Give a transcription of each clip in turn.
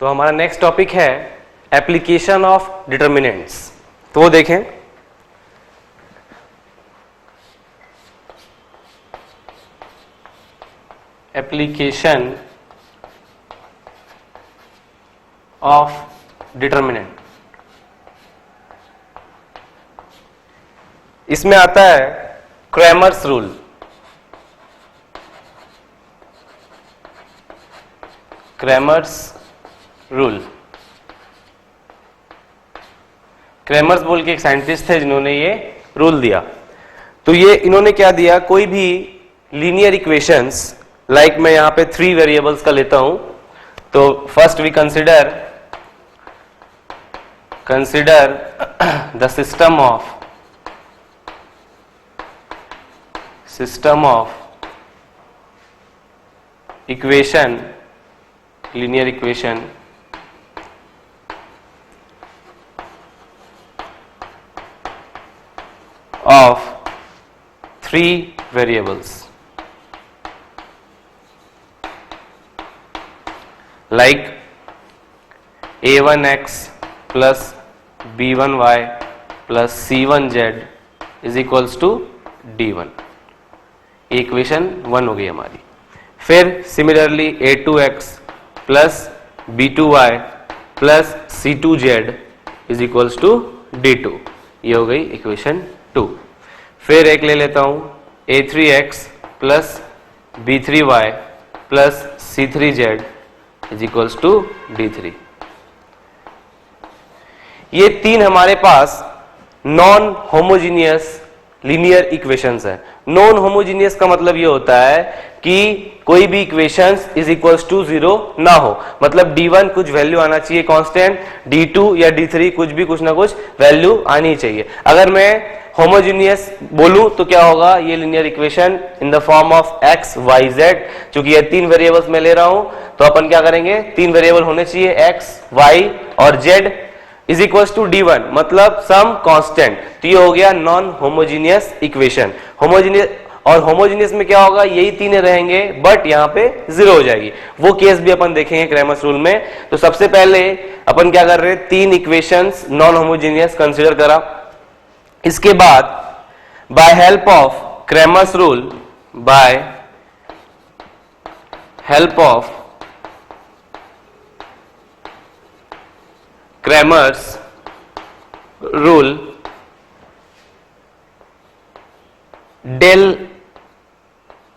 तो हमारा next topic है एप्लीकेशन ऑफ डिटर्मिनेंट्स। तो वो देखें, एप्लीकेशन ऑफ डिटर्मिनेंट। इसमें आता है Cramer's rule. Cramer's rule, Cramer's बोल के एक साइंटिस्ट थे जिन्होंने ये रूल दिया। तो ये इन्होंने क्या दिया, कोई भी लीनियर इक्वेशंस, लाइक मैं यहां पे 3 वेरिएबल्स का लेता हूं। तो first we consider the system of equation, linear equation of 3 variables like a1x plus b1y plus c1z is equals to d1। Equation 1 हो गई हमारी। फिर similarly a2x plus b2y plus c2z is equals to d2, ये हो गई equation 2। फिर एक ले लेता हूं a3x plus b3y plus c3z is equals to d3। ये 3 हमारे पास नॉन होमोजीनियस लीनियर इक्वेशंस है। नॉन होमोजीनियस का मतलब ये होता है कि कोई भी इक्वेशंस इज इक्वल्स टू 0 ना हो, मतलब d1 कुछ वैल्यू आना चाहिए कांस्टेंट, d2 या d3 कुछ भी कुछ ना कुछ वैल्यू आनी चाहिए। अगर मैं होमोजीनियस बोलूं तो क्या होगा, ये linear equation in the form of x y z। क्योंकि ये 3 वेरिएबल्स में ले रहा हूं तो अपन क्या करेंगे, 3 वेरिएबल होने चाहिए x y और z is equals to d1, मतलब सम कांस्टेंट। तो ये हो गया नॉन होमोजीनियस इक्वेशन। होमोजीनियस और होमोजीनियस में क्या होगा, यही 3 रहेंगे बट यहां पे 0 हो जाएगी। वो केस भी अपन देखेंगे क्रैमर्स रूल में। तो सबसे पहले अपन क्या कर रहे हैं, 3 इक्वेशंस नॉन होमोजीनियस कंसीडर करा। इसके बाद by help of Cramer's rule, by help of Cramer's rule del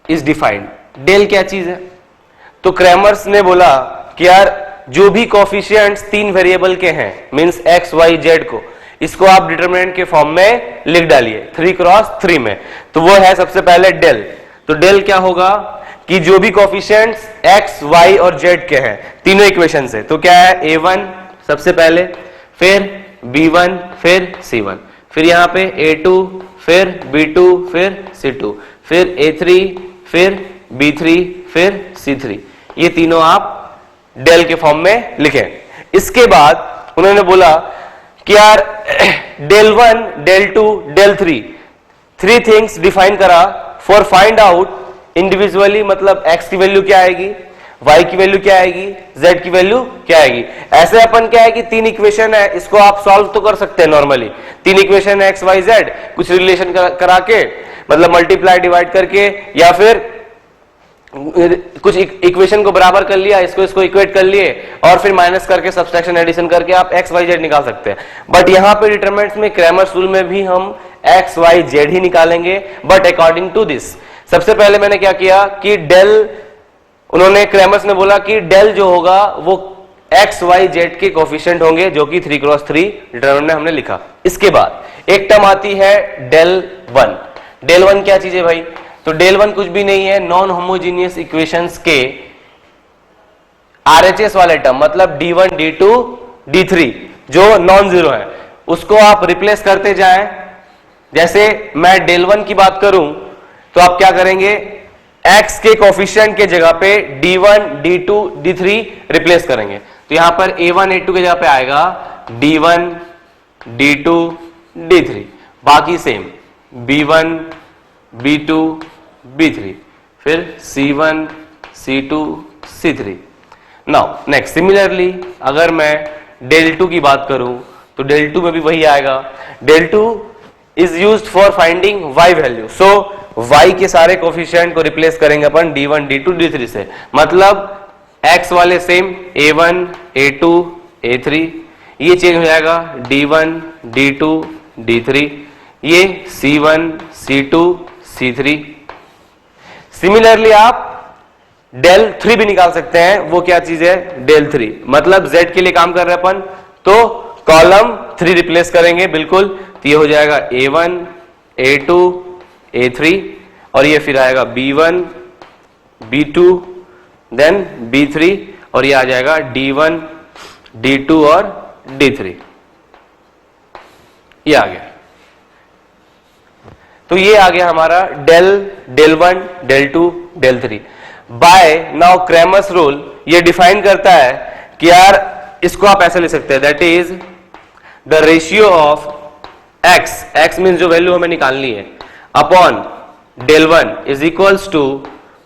is defined. Del क्या चीज है, तो क्रैमर्स ने बोला कि यार जो भी कोफिशिएंट्स 3 वेरिएबल के हैं, मींस x y z को, इसको आप डिटरमिनेंट के फॉर्म में लिख डालिए 3 क्रॉस 3 में। तो वो है सबसे पहले डेल। तो डेल क्या होगा कि जो भी कोफिशिएंट्स x y और z के हैं तीनों इक्वेशन से, तो क्या है a1 सबसे पहले, फिर b1, फिर c1, फिर यहां पे a2, फिर b2, फिर c2, फिर a3, फिर b3, फिर c3। ये तीनों आप डेल के फॉर्म में लिखें। इसके बाद उन्होंने बोला कि यार del 1, del 2, del 3 things define करा फॉर फाइंड आउट इंडिविजुअली, मतलब x की वैल्यू क्या आएगी, y की वैल्यू क्या आएगी, z की वैल्यू क्या आएगी। ऐसे अपन क्या है कि 3 इक्वेशन है, इसको आप सॉल्व तो कर सकते हैं नॉर्मली। 3 इक्वेशन है x y z, कुछ रिलेशन करा के, मतलब मल्टीप्लाई डिवाइड करके, या फिर कुछ इक्वेशन को बराबर कर लिया, इसको इक्वेट कर लिए और फिर माइनस करके सब्सट्रैक्शन एडिशन करके आप x y z निकाल सकते हैं। बट यहां पे डिटरमिनेंट्स में क्रैमर्स रूल में भी हम x y z ही निकालेंगे, बट अकॉर्डिंग टू दिस। सबसे पहले मैंने क्या किया कि डेल, उन्होंने क्रैमर्स ने बोला कि डेल जो होगा वो x y z के कोफिशिएंट होंगे, जो कि 3 क्रॉस 3 डिटरमिनेंट में हमने लिखा। इसके बाद एक टर्म आती है डेल 1। डेल 1 क्या चीज है भाई, तो डेल 1 कुछ भी नहीं है, नॉन होमोजीनियस इक्वेशंस के RHS वाले टर्म, मतलब d1 d2 d3 जो नॉन जीरो है, उसको आप रिप्लेस करते जाएं। जैसे मैं डेल 1 की बात करूं तो आप क्या करेंगे, x के कोफिशिएंट के जगह पे d1 d2 d3 रिप्लेस करेंगे। तो यहां पर a1 a2 के जगह पे आएगा d1 d2 d3, बाकी सेम b1 b2 b3, फिर c1 c2 c3। Now next similarly अगर मैं del 2 की बात करूं तो del 2 में भी वही आएगा. del 2 is used for finding y value. So y के सारे कोफिशिएंट को रिप्लेस करेंगे अपन d1 d2 d3 से. मतलब x वाले सेम a1 a2 a3, ये चेंज हो जाएगा d1 d2 d3, ये c1 c2 c3. सिमिलरली आप del 3 भी निकाल सकते हैं. वो क्या चीज है? del 3. मतलब z के लिए काम कर रहे हैं अपन तो कॉलम 3 रिप्लेस करेंगे बिल्कुल. तो ये हो जाएगा a1 a2 a3 और ये फिर आएगा b1 b2 देन b3 और ये आ जाएगा d1 d2 और d3. ये आ गया. तो ये आ गया हमारा del 1 del 2 del 3. By now Cramer's rule ये डिफाइन करता है कि यार इसको आप ऐसे ले सकते हैं, that is the ratio of x, x means जो वैल्यू हमें निकालनी है, upon del 1 is equals to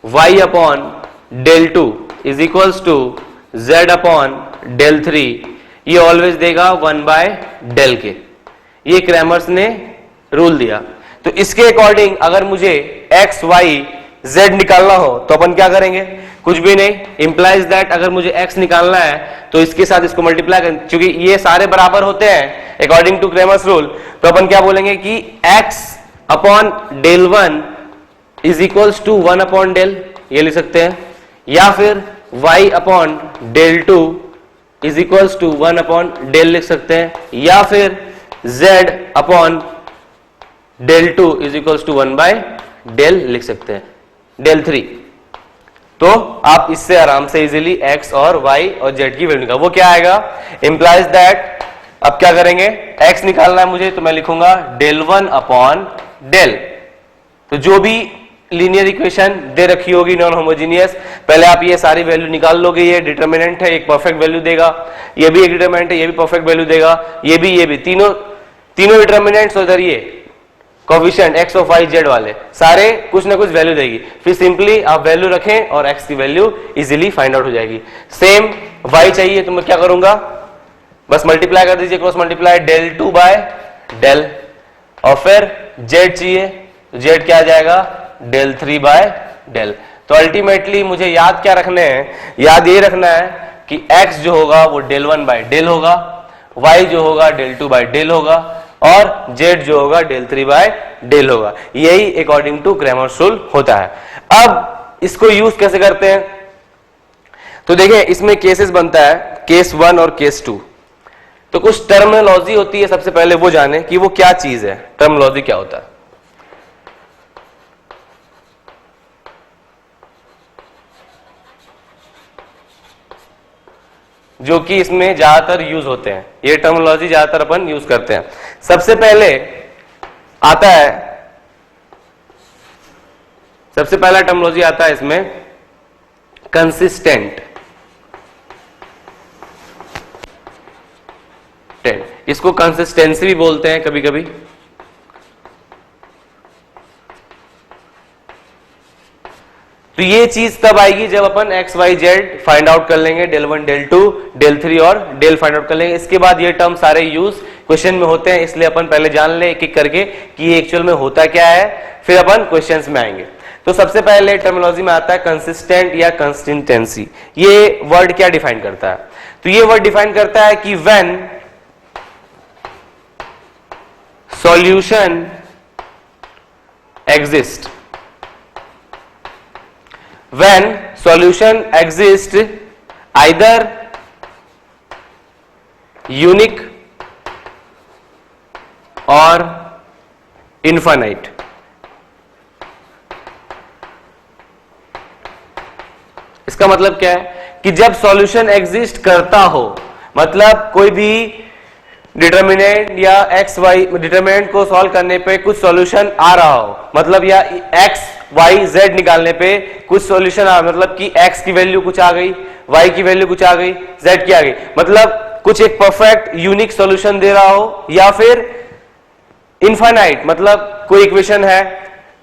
y upon del 2 is equals to z upon del 3. ये ऑलवेज देगा 1 बाय del के. ये क्रैमर्स ने रूल दिया. तो इसके अकॉर्डिंग अगर मुझे x y z निकालना हो तो अपन क्या करेंगे? कुछ भी नहीं. इंप्लाइज दैट अगर मुझे x निकालना है तो इसके साथ इसको मल्टीप्लाई करें. क्योंकि ये सारे बराबर होते हैं अकॉर्डिंग टू क्रैमर्स रूल, तो अपन क्या बोलेंगे कि x upon del 1 is equals to 1 upon del, ये लिख सकते हैं. या फिर y upon del 2 is equals to 1 upon del लिख सकते हैं. या फिर z upon del 2 is equals to 1 by del लिख सकते हैं. del 3 तो आप इससे आराम से इजीली x और y और z की वैल्यू निकाल. वो क्या आएगा? इंप्लाइज दैट अब क्या करेंगे? x निकालना है मुझे तो मैं लिखूंगा del 1 अपॉन del. तो जो भी लीनियर इक्वेशन दे रखी होगी नॉन होमोजीनियस, पहले आप ये सारी वैल्यू निकाल लोगे. ये डिटरमिनेंट है, एक परफेक्ट वैल्यू देगा. ये भी एक डिटरमिनेंट है, ये भी परफेक्ट वैल्यू देगा. ये भी तीनों डिटरमिनेंट्स उधर ये कोएफिशिएंट x और y z वाले सारे कुछ ना कुछ वैल्यू देगी. फिर सिंपली आप वैल्यू रखें और x की वैल्यू इजीली फाइंड आउट हो जाएगी. सेम y चाहिए तो मैं क्या करूंगा? बस मल्टीप्लाई कर दीजिए, cross multiply del 2 by del. और फिर z चाहिए तो z क्या आ जाएगा? del 3 by del. तो अल्टीमेटली मुझे याद क्या रखना है? याद ये रखना है कि x जो होगा वो del 1 बाय del होगा, y जो होगा del 2 बाय del होगा और z जो होगा del 3 बाय del होगा. यही अकॉर्डिंग टू क्रैमर्स रूल होता है. अब इसको यूज कैसे करते हैं? तो देखें इसमें केसेस बनता है, केस 1 और केस 2. तो कुछ टर्मिनोलॉजी होती है, सबसे पहले वो जाने कि वो क्या चीज है. टर्मिनोलॉजी क्या होता है? जो कि इसमें ज्यादातर यूज होते हैं. ये टर्मिनोलॉजी ज्यादातर अपन यूज करते हैं. सबसे पहले आता है, सबसे पहला टर्मिनोलॉजी आता है इसमें कंसिस्टेंट. इसको कंसिस्टेंसी भी बोलते हैं कभी कभी. तो ये चीज तब आएगी जब अपन x y z find out कर लेंगे, del 1 del 2 del 3 और del फाइंड आउट कर लेंगे. इसके बाद ये टर्म सारे यूज क्वेश्चन में होते हैं, इसलिए अपन पहले जान ले एक एक करके कि ये एक्चुअल में होता क्या है, फिर अपन क्वेश्चंस में आएंगे. तो सबसे पहले टर्मिनोलॉजी में आता है कंसिस्टेंट या कंसिस्टेंसी. ये वर्ड क्या डिफाइन करता है? तो ये वर्ड डिफाइन करता है कि when solution exist, when solution exists either unique or infinite. इसका मतलब क्या है कि जब सॉल्यूशन एग्जिस्ट करता हो, मतलब कोई भी डिटर्मिनेंट या एक्स वाई डिटर्मिनेंट को सॉल्व करने पे कुछ सॉल्यूशन आ रहा हो, मतलब या एक्स वाई जेड निकालने पे कुछ सॉल्यूशन आ, मतलब कि एक्स की वैल्यू कुछ आ गई, वाई की वैल्यू कुछ आ गई, जेड की आ गई, मतलब कुछ एक परफेक्ट यूनिक सॉल्यूशन दे रहा हो, या फिर इनफाइनाइट, मतलब कोई इक्वेशन है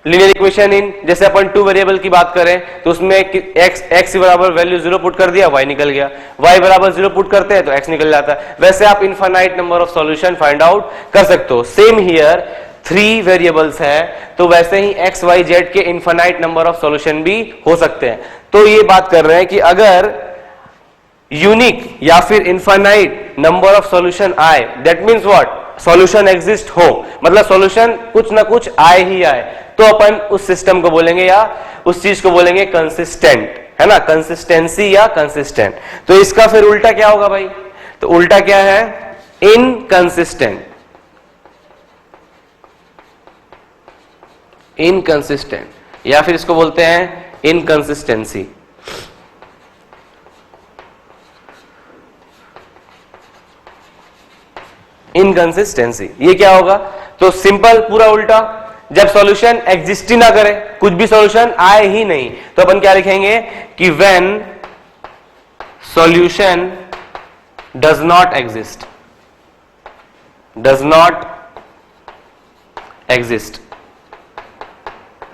लीनियर इक्वेशन इन, जैसे अपन 2 वेरिएबल की बात करें तो उसमें x बराबर वैल्यू 0 पुट कर दिया, y निकल गया, y बराबर 0 पुट करते हैं तो x निकल जाता है। वैसे आप infinite number of solution find out कर सकते हो। सेम हियर 3 वेरिएबल्स है तो वैसे ही x y z के इनफाइनाइट नंबर ऑफ सॉल्यूशन भी हो सकते हैं। तो ये बात कर रहे हैं कि अगर यूनिक या फिर इनफाइनाइट नंबर ऑफ सॉल्यूशन आए, that means what, solution exist हो, मतलब सॉल्यूशन कुछ ना कुछ आए ही आए, तो अपन उस सिस्टम को बोलेंगे या उस चीज को बोलेंगे कंसिस्टेंट, है ना, कंसिस्टेंसी या कंसिस्टेंट। तो इसका फिर उल्टा क्या होगा भाई, तो उल्टा क्या है, इनकंसिस्टेंट, इनकंसिस्टेंट, या फिर इसको बोलते हैं इनकंसिस्टेंसी। इनकंसिस्टेंसी ये क्या होगा, तो सिंपल पूरा उल्टा, जब सॉल्यूशन एग्जिस्ट ही ना करे, कुछ भी सॉल्यूशन आए ही नहीं, तो अपन क्या लिखेंगे कि when solution does not exist, does not exist,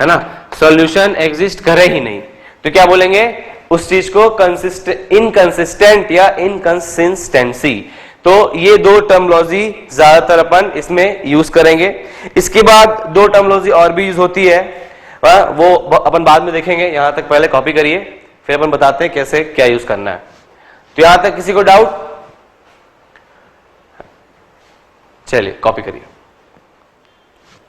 है ना, सॉल्यूशन एग्जिस्ट करे ही नहीं, तो क्या बोलेंगे उस चीज को इनकंसिस्टेंट या इनकंसिस्टेंसी। तो ये दो टर्मोलॉजी ज्यादातर अपन इसमें यूज करेंगे। इसके बाद दो टर्मोलॉजी और भी यूज होती है, वो अपन बाद में देखेंगे, यहां तक पहले कॉपी करिए फिर अपन बताते हैं कैसे क्या यूज करना है। तो यहां तक किसी को डाउट, चलिए कॉपी करिए।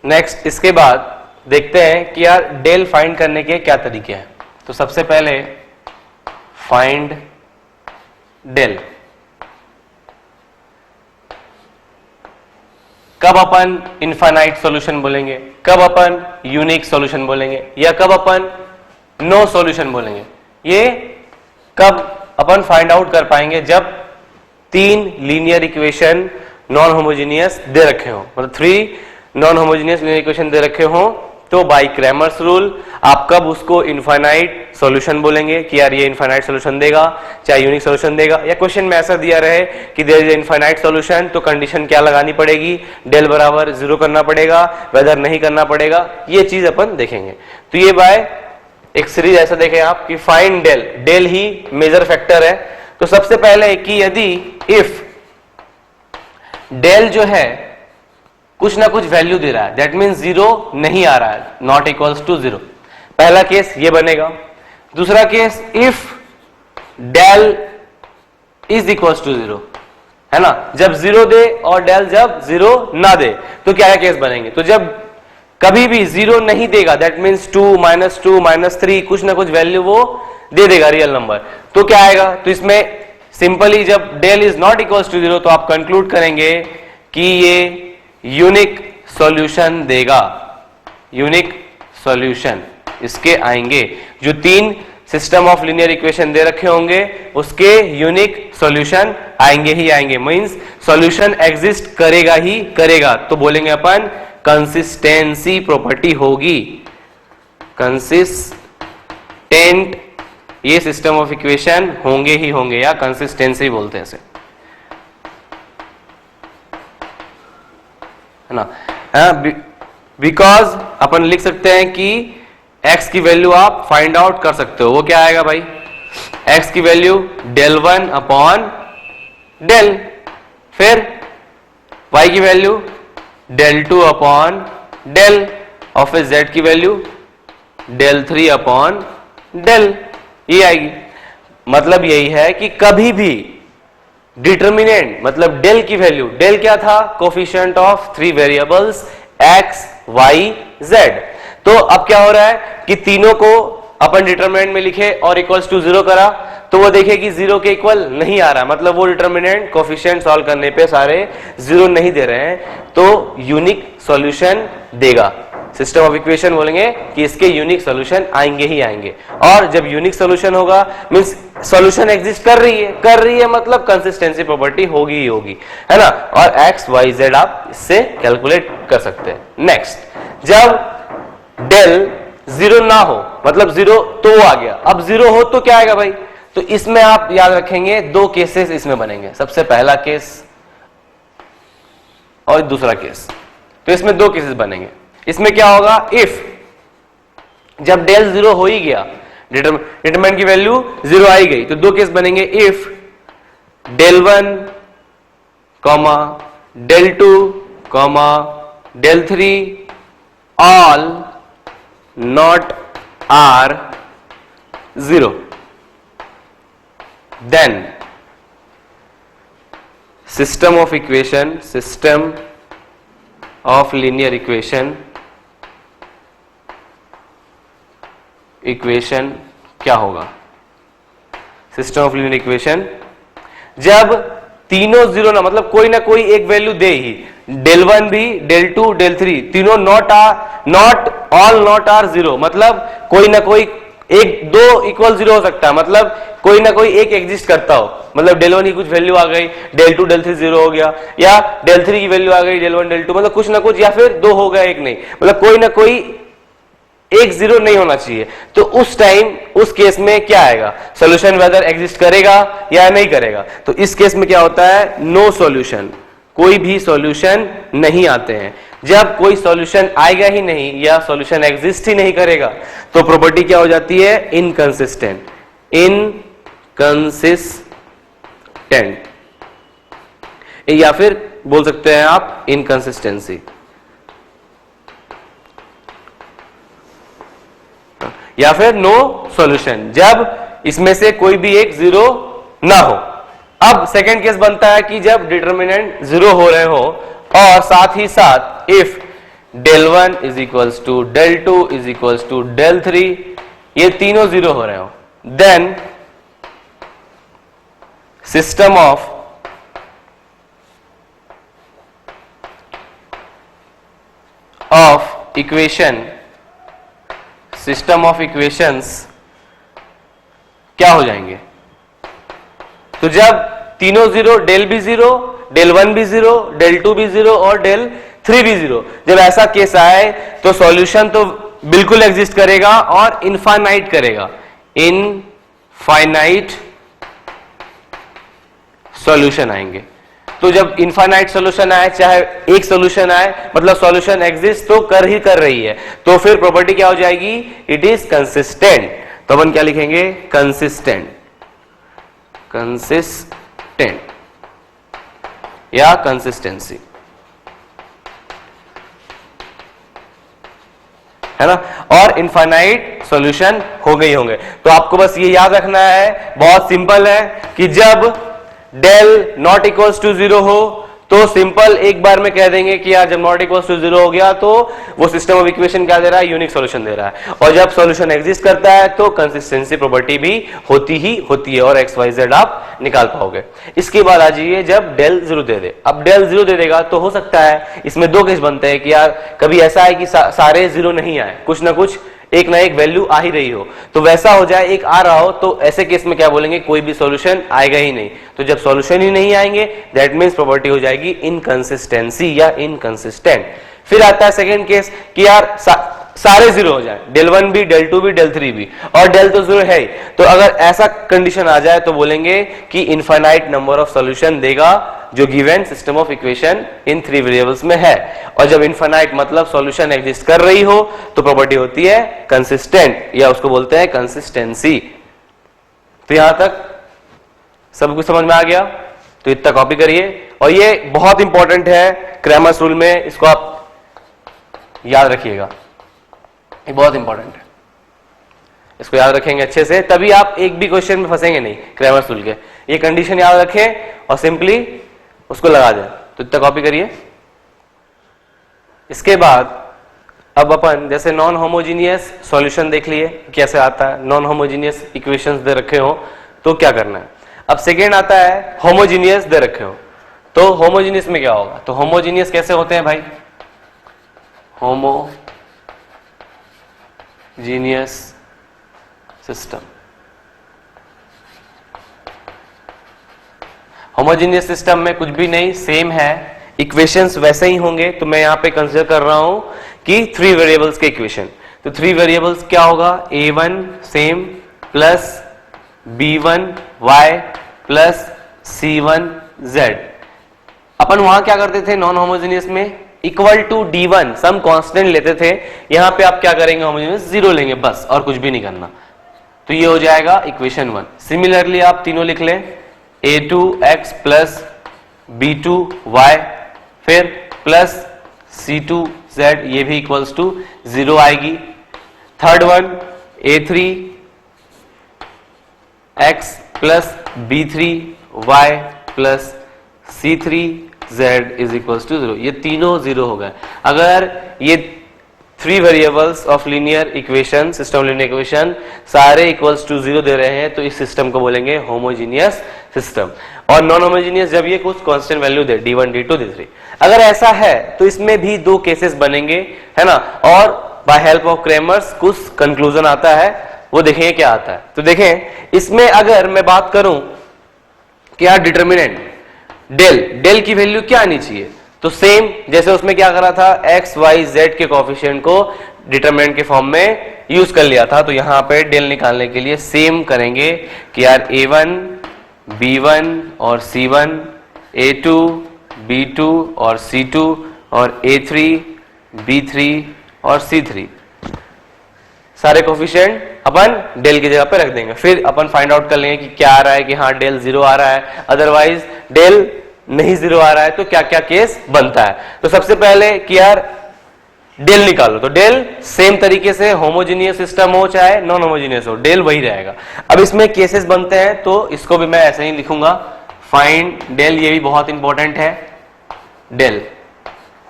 नेक्स्ट इसके बाद देखते हैं कि यार डेल फाइंड करने के क्या तरीके हैं। तो सबसे पहले फाइंड डेल, कब अपन इनफाइनाइट सॉल्यूशन बोलेंगे, कब अपन यूनिक सॉल्यूशन बोलेंगे, या कब अपन नो सॉल्यूशन बोलेंगे, ये कब अपन फाइंड आउट कर पाएंगे, जब 3 लीनियर इक्वेशन नॉन होमोजेनियस दे रखे हो, मतलब 3 नॉन होमोजेनियस लीनियर इक्वेशन दे रखे हो, तो बाय क्रैमर्स रूल आप कब उसको इनफाइनाइट सॉल्यूशन बोलेंगे कि यार ये इनफाइनाइट सॉल्यूशन देगा, चाहे यूनिक सॉल्यूशन देगा, या क्वेश्चन में ऐसा दिया रहे कि देयर इज इनफाइनाइट सॉल्यूशन, तो कंडीशन क्या लगानी पड़ेगी, डेल बराबर 0 करना पड़ेगा, वेदर नहीं करना पड़ेगा, ये चीज अपन देखेंगे। तो ये बाय एक सीरीज ऐसा देखें आप कि फाइंड डेल, डेल ही मेजर फैक्टर है। तो सबसे पहले कि यदि इफ डेल जो है कुछ ना कुछ वैल्यू दे रहा है, दैट मीन्स 0 नहीं आ रहा है, नॉट इक्वल्स टू 0, पहला केस ये बनेगा। दूसरा case if del is equals to 0, है ना, जब 0 दे और डेल जब 0 ना दे, तो क्या क्या केस बनेंगे, तो जब कभी भी 0 नहीं देगा, दैट मीन्स 2, -2, -3 कुछ ना कुछ वैल्यू वो दे देगा रियल नंबर, तो क्या आएगा, तो इसमें सिंपली जब del is not equals to 0 तो आप कंक्लूड करेंगे कि ये यूनिक सॉल्यूशन देगा, यूनिक सॉल्यूशन इसके आएंगे, जो 3 सिस्टम ऑफ लीनियर इक्वेशन दे रखे होंगे उसके यूनिक सॉल्यूशन आएंगे ही आएंगे, मींस सॉल्यूशन एग्जिस्ट करेगा ही करेगा, तो बोलेंगे अपन कंसिस्टेंसी प्रॉपर्टी होगी, कंसिस्टेंट ये सिस्टम ऑफ इक्वेशन होंगे ही होंगे, या कंसिस्टेंसी बोलते हैं इसे, है ना, बिकॉज अपन लिख सकते हैं कि x की वैल्यू आप फाइंड आउट कर सकते हो, वो क्या आएगा भाई, x की वैल्यू del 1 अपॉन डेल, फिर y की वैल्यू del 2 अपॉन डेल, और फिर z की वैल्यू del 3 अपॉन डेल, ये आएगी। मतलब यही है कि कभी भी डिटर्मिनेंट मतलब डेल की वैल्यू, डेल क्या था, coefficient of 3 variables x y z, तो अब क्या हो रहा है कि तीनों को अपन डिटर्मिनेंट में लिखे और इक्वल्स टू 0 करा, तो वो देखे कि 0 के इक्वल नहीं आ रहा, मतलब वो डिटर्मिनेंट कोफिशिएंट सॉल्व करने पे सारे 0 नहीं दे रहे हैं, तो यूनिक सॉल्यूशन देगा। सिस्टम ऑफ इक्वेशन बोलेंगे कि इसके यूनिक सॉल्यूशन आएंगे ही आएंगे, और जब यूनिक सॉल्यूशन होगा मींस सॉल्यूशन एग्जिस्ट कर रही है मतलब कंसिस्टेंसी प्रॉपर्टी होगी ही होगी, है ना, और x y z आप इससे कैलकुलेट कर सकते हैं। नेक्स्ट, जब डेल 0 ना हो, मतलब 0 तो आ गया, अब 0 हो तो क्या आएगा भाई, तो इसमें आप याद रखेंगे 2 केसेस इसमें बनेंगे, सबसे पहला केस और दूसरा केस, तो इसमें 2 केसेस बनेंगे। इसमें क्या होगा, इफ जब डेल जीरो हो ही गया, डिटरमिनेंट की वैल्यू जीरो आई गई, तो दो केस बनेंगे, if del 1 comma del 2 comma del 3 all not are 0, then system of linear equation क्या होगा? सिस्टम ऑफ लीनियर इक्वेशन जब तीनों जीरो ना, मतलब कोई ना कोई एक वैल्यू दे ही, del 1 भी, del 2, del 3 तीनों not all not are zero, मतलब कोई ना कोई एक दो इक्वल जीरो हो सकता है, मतलब कोई ना कोई एक एग्जिस्ट करता हो, मतलब del 1 की कुछ वैल्यू आ गई, del 2 del 3 जीरो हो गया, या del 3 की वैल्यू आ गई, del 1 del 2, मतलब कुछ ना कुछ, या फिर दो हो गया एक नहीं, मतलब कोई ना कोई एक जीरो नहीं होना चाहिए। तो उस टाइम उस केस में क्या आएगा, सॉल्यूशन वेदर एग्जिस्ट करेगा या नहीं करेगा। तो इस केस में क्या होता है, नो सॉल्यूशन, कोई भी सॉल्यूशन नहीं आते हैं। जब कोई सॉल्यूशन आएगा ही नहीं या सॉल्यूशन एग्जिस्ट ही नहीं करेगा तो प्रॉपर्टी क्या हो जाती है, इनकंसिस्टेंट, या फिर बोल सकते हैं आप इनकंसिस्टेंसी, या फिर नो सॉल्यूशन, जब इसमें से कोई भी एक जीरो ना हो। अब सेकंड केस बनता है कि जब डिटरमिनेंट जीरो हो रहे हो और साथ ही साथ if del 1 is equals to del 2 is equals to del 3, ये तीनों जीरो हो रहे हो, देन सिस्टम ऑफ इक्वेशंस क्या हो जाएंगे। तो जब तीनों जीरो, del भी जीरो, del 1 भी जीरो, del 2 भी जीरो और del 3 भी जीरो, जब ऐसा केस आए तो सॉल्यूशन तो बिल्कुल एग्जिस्ट करेगा और इनफाइनाइट करेगा, इनफाइनाइट सॉल्यूशन आएंगे। तो जब इनफाइनाइट सॉल्यूशन आए, चाहे एक सॉल्यूशन आए, मतलब सॉल्यूशन एग्जिस्ट तो कर रही है, तो फिर प्रॉपर्टी क्या हो जाएगी, इट इज कंसिस्टेंट। तो अपन क्या लिखेंगे, कंसिस्टेंट या कंसिस्टेंसी, है ना। और इनफाइनाइट सॉल्यूशन हो गई होंगे। तो आपको बस ये याद रखना है, बहुत सिंपल है, कि जब del not equals to zero हो तो सिंपल एक बार में कह देंगे कि यार जब नॉट इक्वल्स टू जीरो हो गया तो वो सिस्टम ऑफ इक्वेशन क्या दे रहा है, यूनिक सॉल्यूशन दे रहा है। और जब सॉल्यूशन एग्जिस्ट करता है तो कंसिस्टेंसी प्रॉपर्टी भी होती है और एक्स वाई जेड आप निकाल पाओगे। इसके बाद आ जाइए जब del जीरो दे दे। अब del जीरो दे देगा तो हो सकता है इसमें दो केस बनते हैं कि यार कभी ऐसा है कि सारे जीरो नहीं आए, कुछ ना कुछ एक ना एक वैल्यू आ ही रही हो, तो वैसा हो जाए, एक आ रहा हो, तो ऐसे केस में क्या बोलेंगे, कोई भी सॉल्यूशन आएगा ही नहीं। तो जब सॉल्यूशन ही नहीं आएंगे दैट मींस प्रॉपर्टी हो जाएगी इनकंसिस्टेंसी या इनकंसिस्टेंट। फिर आता है सेकंड केस कि यार सारे जीरो हो जाए, del 1 भी, del 2 भी, del 3 भी, और del तो जीरो है ही। तो अगर ऐसा कंडीशन आ जाए तो बोलेंगे कि इनफाइनाइट नंबर ऑफ सॉल्यूशन देगा जो given system of equation in 3 variables में है। और जब इनफाइनाइट मतलब सॉल्यूशन एग्जिस्ट कर रही हो तो प्रॉपर्टी होती है कंसिस्टेंट, या उसको बोलते हैं कंसिस्टेंसी। तो यहां तक सब कुछ समझ में आ गया, तो इतना कॉपी करिए। और ये बहुत इंपॉर्टेंट है क्रैमर्स रूल में, इसको आप याद रखिएगा, ये बहुत इंपॉर्टेंट है, इसको याद रखेंगे अच्छे से, तभी आप एक भी क्वेश्चन में फंसेंगे नहीं क्रैमर्स रूल के। ये कंडीशन याद रखें और सिंपली उसको लगा दें। तो इतना कॉपी करिए। इसके बाद अब अपन जैसे नॉन होमोजीनियस सॉल्यूशन देख लिए कैसे आता है, नॉन होमोजीनियस इक्वेशंस दे रखे हो तो क्या करना है। अब सेकेंड आता है होमोजीनियस दे रखे हो, तो होमोजीनियस में क्या होगा। तो होमोजीनियस कैसे होते हैं भाई, होमोजीनियस सिस्टम, होमोजीनियस सिस्टम में कुछ भी नहीं, सेम है, इक्वेशंस वैसे ही होंगे। तो मैं यहां पे कंसीडर कर रहा हूं कि 3 वेरिएबल्स के इक्वेशन। तो 3 वेरिएबल्स क्या होगा, a1 same plus b1 y plus c1 z। अपन वहां क्या करते थे नॉन होमोजीनियस में, equal to D1 some constant लेते थे, यहां पे आप क्या करेंगे, होमोजेनियस 0 लेंगे बस, और कुछ भी नहीं करना। तो ये हो जाएगा इक्वेशन 1। सिमिलरली आप तीनों लिख लें, a2x प्लस b2y फिर प्लस c2z, ये भी इक्वल्स टू 0 आएगी। Third one a3x plus b3y plus c3z is equals to 0। ये तीनों 0 हो गए। अगर ये 3 variables of linear equation, system linear equation सारे इक्वल्स टू 0 दे रहे हैं, तो इस सिस्टम को बोलेंगे होमोजीनियस सिस्टम। और नॉन होमोजीनियस जब ये कुछ कांस्टेंट वैल्यू दे, d1 d2 d3। अगर ऐसा है तो इसमें भी 2 केसेस बनेंगे, है ना, और बाय हेल्प ऑफ क्रेमर्स कुछ कंक्लूजन आता है, वो देखेंगे क्या आता है। तो देखें, इसमें अगर मैं बात करूं कि यार डिटर्मिनेंट डेल की वैल्यू क्या आनी चाहिए, तो सेम जैसे उसमें क्या करा था, x y z के कोएफिशिएंट को डिटरमिनेंट के फॉर्म में यूज कर लिया था। तो यहां पे डेल निकालने के लिए सेम करेंगे कि यार a1 b1 और c1, a2 b2 और c2 और a3 b3 और c3, सारे कोएफिशिएंट अपन डेल की जगह पे रख देंगे। फिर अपन फाइंड आउट कर लेंगे कि क्या आ रहा है, कि हाँ डेल 0 आ रहा है, अदरवाइज डेल नहीं 0 आ रहा है, तो क्या क्या केस बनता है। तो सबसे पहले कि यार डेल निकालो, तो डेल सेम तरीके से होमोजीनियस सिस्टम हो चाहे नॉन होमोजीनियस हो, डेल वही रहेगा। अब इसमें केसेस बनते हैं, तो इसको भी मैं ऐसे ही लिखूंगा, फाइंड डेल, ये भी बहुत इंपॉर्टेंट है। डेल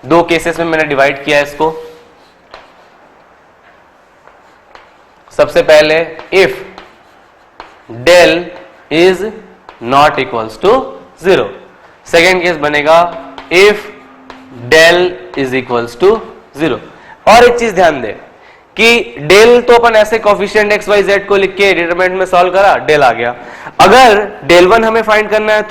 2 केसेस में मैंने डिवाइड किया है इसको। सबसे पहले if del is not equals to 0, second case बनेगा if del is equals to 0। और एक चीज ध्यान दे कि डेल तो अपन ऐसे कोएफिशिएंट x y z को लिख के डिटरमिनेंट में सॉल्व करा, डेल आ गया। अगर डेल 1 हमें फाइंड करना है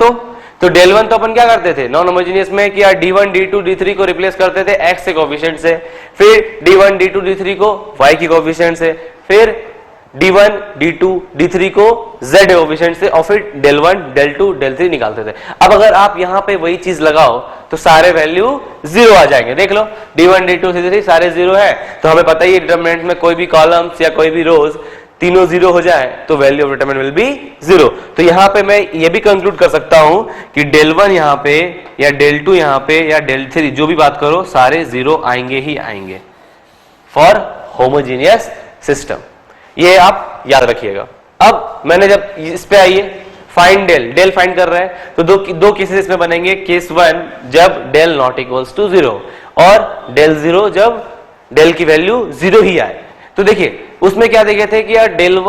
तो डेल 1 तो अपन क्या करते थे नॉन होमोजेनियस में कि यार d1 d2 d3 को रिप्लेस करते थे x के कोएफिशिएंट से, फिर d1 d2 d3 को y की कोएफिशिएंट से, फिर d1 d2 d3 को z कोएफिशिएंट से, और फिर डेल 1 डेल 2 डेल 3 निकालते थे। अब अगर आप यहां पे वही चीज लगाओ तो सारे वैल्यू 0 आ जाएंगे। देख लो d1 d2 d3 सारे 0 है, तो हमें पता ही है डिटरमिनेंट में कोई भी कॉलम्स या कोई भी रोज तीनों 0 हो जाए तो value of determinant will be 0। तो यहां पे मैं ये भी कंक्लूड कर सकता हूं कि डेल 1 यहां पे या डेल 2 यहां पे या डेल 3 जो भी बात करो सारे 0 आएंगे ही आएंगे फॉर होमोजीनियस सिस्टम। ये आप याद रखिएगा। अब मैंने जब इस पे आइए फाइंड डेल फाइंड कर रहे हैं, तो दो केसेस इसमें बनेंगे। केस 1 जब डेल नॉट इक्वल्स टू 0 और डेल 0 जब डेल की वैल्यू 0 ही आए। तो देखिए उसमें क्या देखे थे कि यार डेल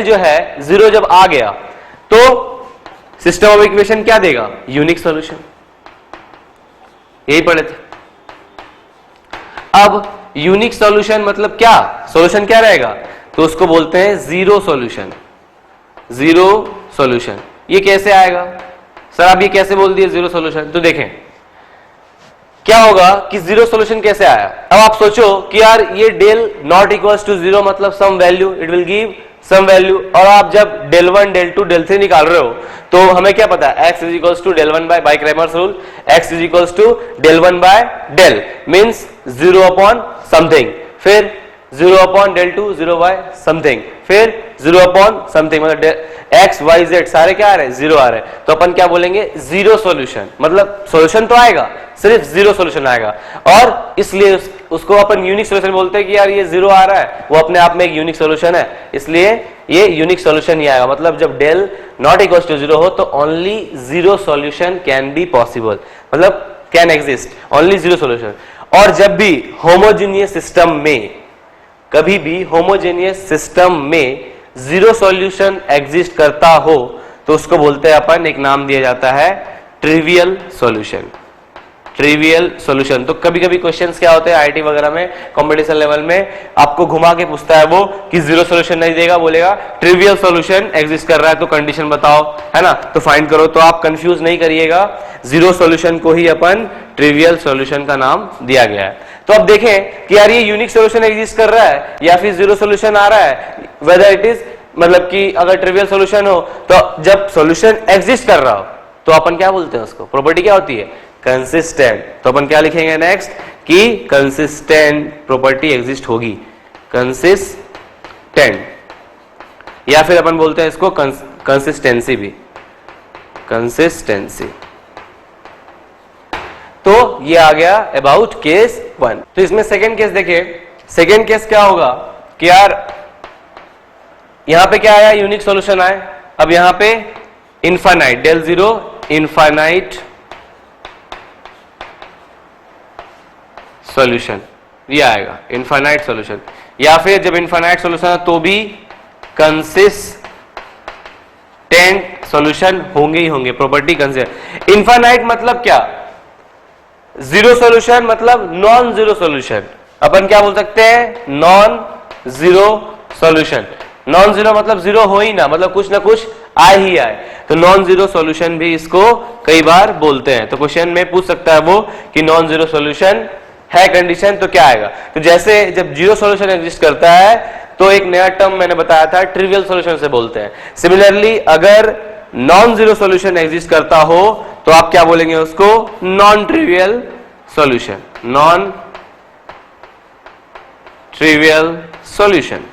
जो है 0 जब आ गया तो सिस्टम ऑफ इक्वेशन क्या देगा, यूनिक सॉल्यूशन, यही पढ़े थे। अब यूनिक सॉल्यूशन मतलब क्या, सॉल्यूशन क्या रहेगा, तो उसको बोलते हैं जीरो सॉल्यूशन। जीरो सॉल्यूशन ये कैसे आएगा सर, आप ये कैसे बोल दिए जीरो सॉल्यूशन, तो देखें क्या होगा कि जीरो सॉल्यूशन कैसे आया। अब आप सोचो कि यार ये डेल नॉट इक्वल्स टू 0 मतलब some value, it will give some value, और आप जब डेल 1 डेल 2 डेल 3 निकाल रहे हो तो हमें क्या पता है, x is equals to del 1 by Cramer's rule, x is equals to del 1 by del means 0 upon something, फिर 0 अपॉन डेल 2 0 बाय समथिंग, फिर 0 अपॉन समथिंग, मतलब x y z सारे क्या आ रहे हैं 0 आ रहे हैं। तो अपन क्या बोलेंगे, जीरो सॉल्यूशन, मतलब सॉल्यूशन तो आएगा, सिर्फ जीरो सॉल्यूशन आएगा, और इसलिए उसको अपन यूनिक सॉल्यूशन बोलते हैं कि यार ये 0 आ रहा है, वो अपने आप में एक यूनिक सॉल्यूशन है, इसलिए ये यूनिक सॉल्यूशन ही आएगा। मतलब जब डेल नॉट इक्वल टू 0 हो तो only zero solution can be possible, मतलब can exist only zero solution. और जब भी होमोजेनियस सिस्टम में, कभी भी होमोजेनियस सिस्टम में जीरो सॉल्यूशन एग्जिस्ट करता हो तो उसको बोलते हैं अपन, एक नाम दिया जाता है ट्रिवियल सॉल्यूशन। Trivial solution. तो कभी कभी क्वेश्चंस क्या होते हैं आईटी वगैरह में, कंपटीशन लेवल में आपको घुमा के पूछता है वो कि जीरो सॉल्यूशन नहीं देगा, बोलेगा ट्रिवियल सॉल्यूशन एग्जिस्ट कर रहा है, तो कंडीशन बताओ, है ना, तो फाइंड करो। तो आप कंफ्यूज नहीं करिएगा, जीरो सॉल्यूशन को ही अपन ट्रिवियल सॉल्यूशन का नाम दिया गया है। तो अब देखें कि यार ये यूनिक सॉल्यूशन एग्जिस्ट कर रहा है या फिर जीरो सॉल्यूशन आ रहा है, वेदर इट इज, मतलब कि अगर ट्रिवियल सॉल्यूशन हो तो जब सॉल्यूशन एग्जिस्ट कर रहा हो तो अपन क्या बोलते हैं उसको, प्रॉपर्टी क्या होती है, कंसिस्टेंट। तो अपन क्या लिखेंगे नेक्स्ट कि कंसिस्टेंट प्रॉपर्टी एग्जिस्ट होगी, कंसिस्टेंट, या फिर अपन बोलते हैं इसको कंसिस्टेंसी भी, कंसिस्टेंसी। तो ये आ गया अबाउट केस 1। तो इसमें सेकेंड केस देखिए, सेकेंड केस क्या होगा कि यार यहां पे क्या आया, यूनिक सॉल्यूशन आए। अब यहां पे infinite, del zero infinite solution, ये आएगा इनफाइनाइट सॉल्यूशन, या फिर जब इनफाइनाइट सॉल्यूशन है तो भी कंसिस्टेंट सॉल्यूशन होंगे ही होंगे, प्रॉपर्टी कंसिस्टेंट। इनफाइनाइट मतलब क्या, जीरो सॉल्यूशन मतलब नॉन जीरो सॉल्यूशन। अपन क्या बोल सकते हैं, non zero solution. Non zero मतलब जीरो हो ही ना, मतलब कुछ ना कुछ आए ही आए, तो नॉन जीरो सॉल्यूशन भी इसको कई बार बोलते हैं। तो क्वेश्चन में पूछ सकता है वो कि नॉन जीरो सॉल्यूशन है कंडीशन, तो क्या आएगा। तो जैसे जब जीरो सॉल्यूशन एग्जिस्ट करता है तो एक नया टर्म मैंने बताया था, ट्रिवियल सॉल्यूशन से बोलते हैं। सिमिलरली अगर नॉन जीरो सॉल्यूशन एग्जिस्ट करता हो तो आप क्या बोलेंगे उसको, non trivial solution, non trivial solution,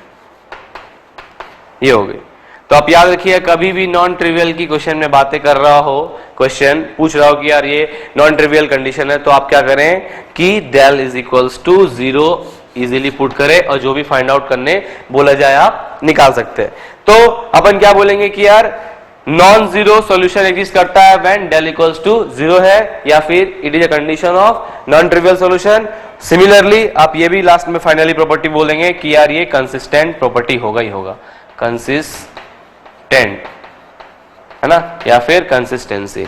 ये हो गई। तो आप याद रखिए, कभी भी नॉन ट्रिवियल की क्वेश्चन में बातें कर रहा हो, क्वेश्चन पूछ रहा हो कि यार ये नॉन ट्रिवियल कंडीशन है, तो आप क्या करें कि del is equals to zero easily put करें और जो भी फाइंड आउट करने बोला जाए आप निकाल सकते हैं। तो अपन क्या बोलेंगे कि यार नॉन जीरो सॉल्यूशन एग्जिस्ट करता है when del equals to zero है, या फिर it is a condition of non trivial solution. Similarly आप ये भी लास्ट में फाइनली प्रॉपर्टी बोलेंगे कि यार ये कंसिस्टेंट प्रॉपर्टी होगा ही होगा, कंसिस्टेंट, है ना, या फिर कंसिस्टेंसी।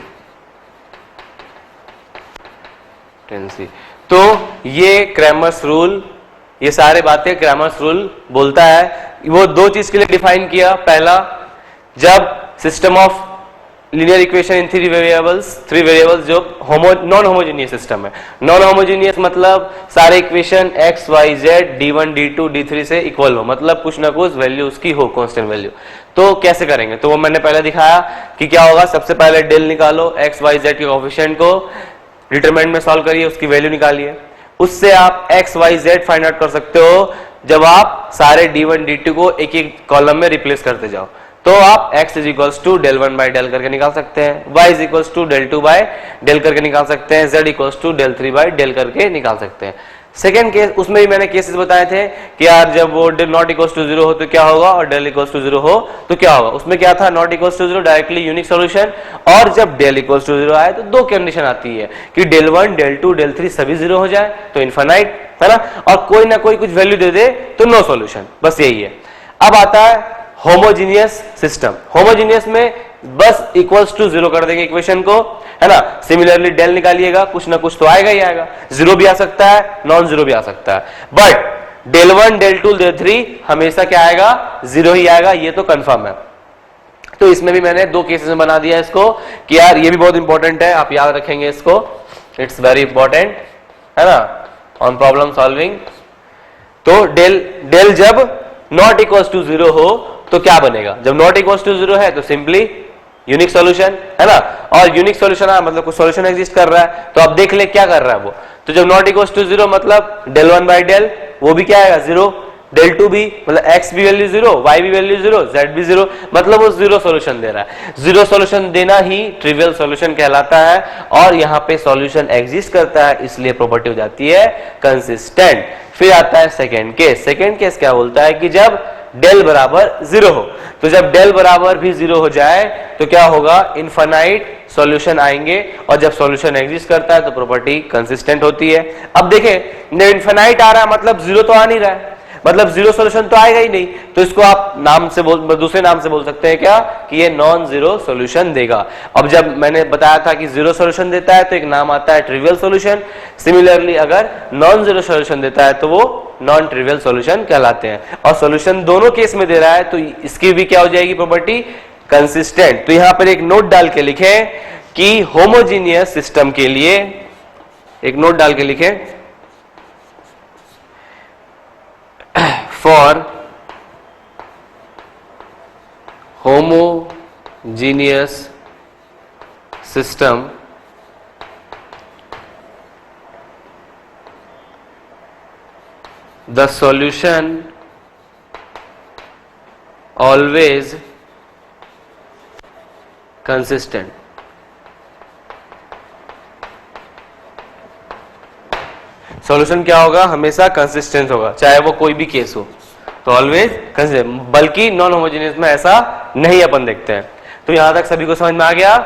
तो ये क्रैमर्स रूल, ये सारे बातें क्रैमर्स रूल बोलता है। वो दो चीज के लिए डिफाइन किया, पहला जब system of linear equation in three variables जो नॉन होमोजेनियस सिस्टम है। नॉन होमोजेनियस मतलब सारे equation x y z d1 d2 d3 से इक्वल हो, मतलब कुछ ना कुछ वैल्यू उसकी हो, कांस्टेंट वैल्यू। तो कैसे करेंगे, तो वो मैंने पहले दिखाया कि क्या होगा। सबसे पहले डेल निकालो, x y z के कोएफिशिएंट को डिटरमिनेंट में सॉल्व करिए, उसकी वैल्यू निकालिए। उससे आप x y z find out कर सकते हो जब आप सारे d1 d2 को एक एक कॉलम में रिप्लेस करते जाओ। तो आप x is equals to del one by del करके निकाल सकते हैं, y is equals to del two by del करके निकाल सकते हैं, z equals to del three by del करके निकाल सकते हैं। सेकेंड केस, उसमें भी मैंने केसेस बताए थे कि यार जब वो नॉट इक्वल्स टू जीरो हो तो क्या होगा, और डेल इक्वल्स टू जीरो हो तो क्या होगा। उसमें क्या था, not equals to zero directly unique solution, और जब डेल इक्वल्स टू जीरो आए तो दो कंडीशन आती है कि del one del two del three सभी जीरो हो जाए तो इनफाइनाइट, है ना, और कोई ना कोई कुछ वैल्यू दे दे तो नो सॉल्यूशन, बस यही है। अब आता है होमोजीनियस सिस्टम। होमोजीनियस में बस इक्वल्स टू जीरो कर देंगे इक्वेशन को, है ना। सिमिलरली डेल निकालिएगा, कुछ ना कुछ तो आएगा ही आएगा, जीरो भी आ सकता है, नॉन जीरो भी आ सकता है, but del one del two del three हमेशा क्या आएगा, जीरो ही आएगा, ये तो कंफर्म है। तो इसमें भी मैंने दो केसेस में बना दिया इसको कि यार ये भी बहुत इंपॉर्टेंट है, आप याद रखेंगे इसको, इट्स वेरी इंपॉर्टेंट, है ना, ऑन प्रॉब्लम सॉल्विंग। तो डेल जब नॉट इक्वल्स टू जीरो हो तो क्या बनेगा, जब नॉट इक्वल्स टू जीरो है तो सिंपली यूनिक सॉल्यूशन, है ना, और यूनिक सॉल्यूशन है मतलब कुछ सॉल्यूशन एग्जिस्ट कर रहा है, तो अब देख ले क्या कर रहा है वो। तो जब नॉट इक्वल्स टू जीरो मतलब डेल वन बाई डेल, वो भी क्या आएगा, जीरो, डेल टू भी मतलब x भी वैल्यू जीरो, y भी वैल्यू जीरो, z भी जीरो, मतलब वो जीरो सॉल्यूशन दे रहा है। जीरो सॉल्यूशन देना ही ट्रिवियल सॉल्यूशन कहलाता है, और यहाँ पे सॉल्यूशन एग्जिस्ट करता है, इसलिए प्रॉपर्टी हो जाती है कंसिस्टेंट। फिर आता है सेकेंड केस। सेकेंड केस क्या बोलता है कि जब डेल बराबर जीरो हो, तो जब डेल बराबर भी जीरो हो जाए तो क्या होगा, इनफाइनाइट सॉल्यूशन आएंगे, और जब सॉल्यूशन एग्जिस्ट करता है तो प्रॉपर्टी कंसिस्टेंट होती है। अब देखें इनफाइनाइट आ रहा है मतलब जीरो तो आ नहीं रहा है, मतलब जीरो सॉल्यूशन तो आएगा ही नहीं, तो इसको आप नाम से दूसरे नाम से बोल सकते हैं क्या कि ये नॉन जीरो सॉल्यूशन देगा। अब जब मैंने बताया था कि जीरो सॉल्यूशन देता है तो एक नाम आता है ट्रिवियल सॉल्यूशन। सिमिलरली अगर नॉन जीरो सॉल्यूशन देता है तो वो नॉन ट्रिवियल सॉल्यूशन कहलाते हैं, और सॉल्यूशन दोनों केस में दे रहा है तो इसकी भी क्या हो जाएगी प्रॉपर्टी, कंसिस्टेंट। तो यहां पर एक नोट डाल के लिखें कि होमोजीनियस सिस्टम के लिए, एक नोट डाल के लिखें, for homogeneous system the solution always consistent. Solution क्या होगा? हमेशा कंसिस्टेंट होगा, चाहे वो कोई भी केस हो, तो ऑलवेज कंसिस्टेंट। बल्कि नॉन होमोजेनियस में ऐसा नहीं अपन देखते हैं। तो यहां तक सभी को समझ में आ गया?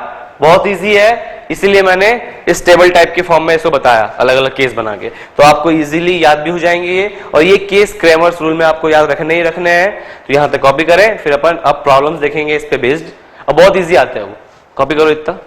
बहुत इजी है, इसीलिए मैंने इस टेबल टाइप के फॉर्म में इसको बताया, अलग अलग केस बना के, तो आपको इजीली याद भी हो जाएंगे ये। और ये केस क्रैमर्स रूल में आपको याद रखने ही रखने हैं। तो यहां तक कॉपी करें, फिर अपन अब प्रॉब्लम्स देखेंगे इस पे बेस्ड, और बहुत इजी आते हैं वो। कॉपी करो इतना।